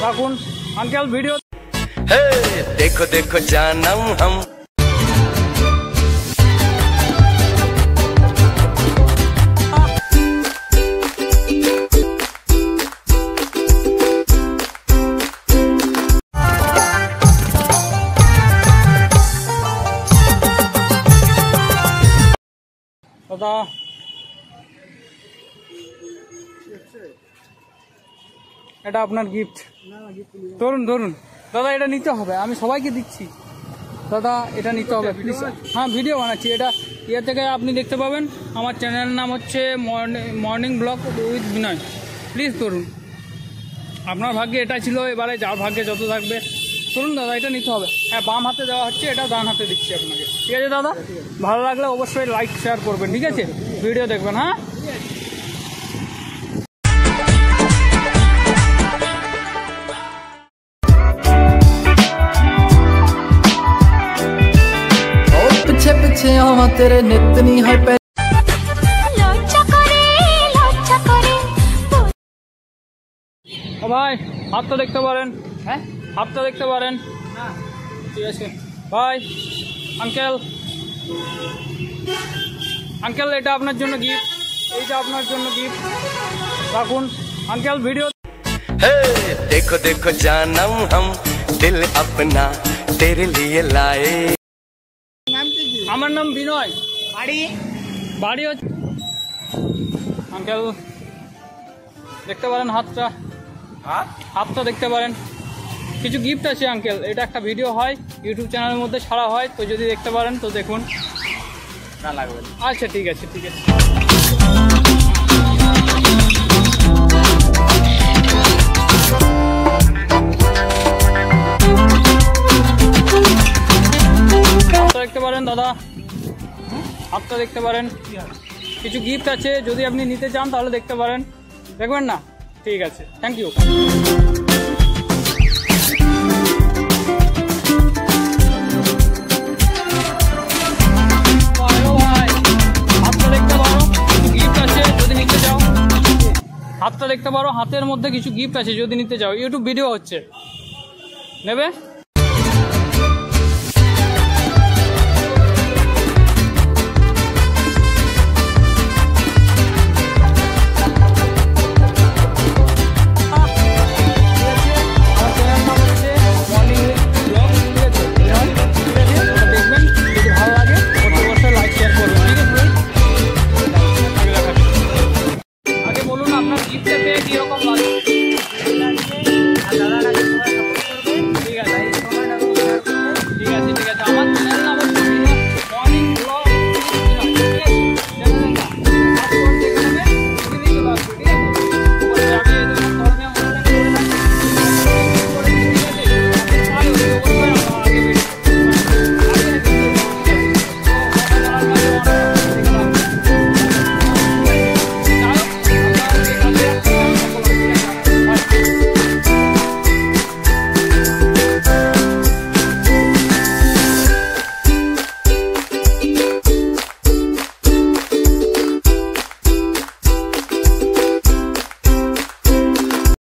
রাখুন uncle video. देखो देखो जानम हम দাদা এটা আপনার গিফট। ধরুন ধরুন দাদা, এটা নিতে হবে, আমি সবাইকে দিচ্ছি দাদা, এটা নিতে হবে প্লিজ। হ্যাঁ ভিডিও বানাচ্ছি, এটা ইয়ে থেকে আপনি দেখতে পাবেন। আমার চ্যানেলের নাম হচ্ছে morning blog with Binoy. Please ধরুন, আপনার ভাগ্যে এটা ছিল, এবারে যার ভাগ্যে যত থাকবে। ধরুন দাদা, এটা নিতে হবে। হ্যাঁ বাম হাতে দেওয়া হচ্ছে, এটা ডান হাতে দিচ্ছি আপনাকে। ঠিক আছে দাদা, ভালো লাগলে অবশ্যই লাইক শেয়ার করবেন, ঠিক আছে? ভিডিও দেখবেন। হ্যাঁ पिछे पिछे आवा तेरे नित नहीं है ভাই হাতটা দেখতে পারেন। হ্যাঁ হাতটা দেখতে পারেন। ঠিক আছে ভাই। আঙ্কেল আঙ্কেল এটা আপনার জন্য গিফট, এইটা আপনার জন্য গিফট। রাখুন আঙ্কেল ভিডিও। देखो देखो जानम हम दिल अपना तेरे लिए लाए। আমার নাম বিনয়। বাড়ি হচ্ছে আঙ্কেল দেখতে পারেন, হাতটা হাতটা দেখতে পারেন। কিছু গিফট আছে আঙ্কেল, এটা একটা ভিডিও হয়, ইউটিউব চ্যানেলের মধ্যে ছাড়া হয়, তো যদি দেখতে পারেন তো দেখুন। না লাগবে। আচ্ছা ঠিক আছে ঠিক আছে। হাতটা দেখতে পারেন দাদা, হাতটা দেখতে পারেন। কিছু গিফট আছে, যদি আপনি নিতে চান তাহলে দেখতে পারেন। দেখবেন না? ঠিক আছে, থ্যাংক ইউ। হাতটা দেখতে পারো, হাতের মধ্যে কিছু গিফট আছে, যদি নিতে চাও। ইউটিউব ভিডিও হচ্ছে, নেবে? আপনার গিফটটা পেয়ে কিরকম লাগে?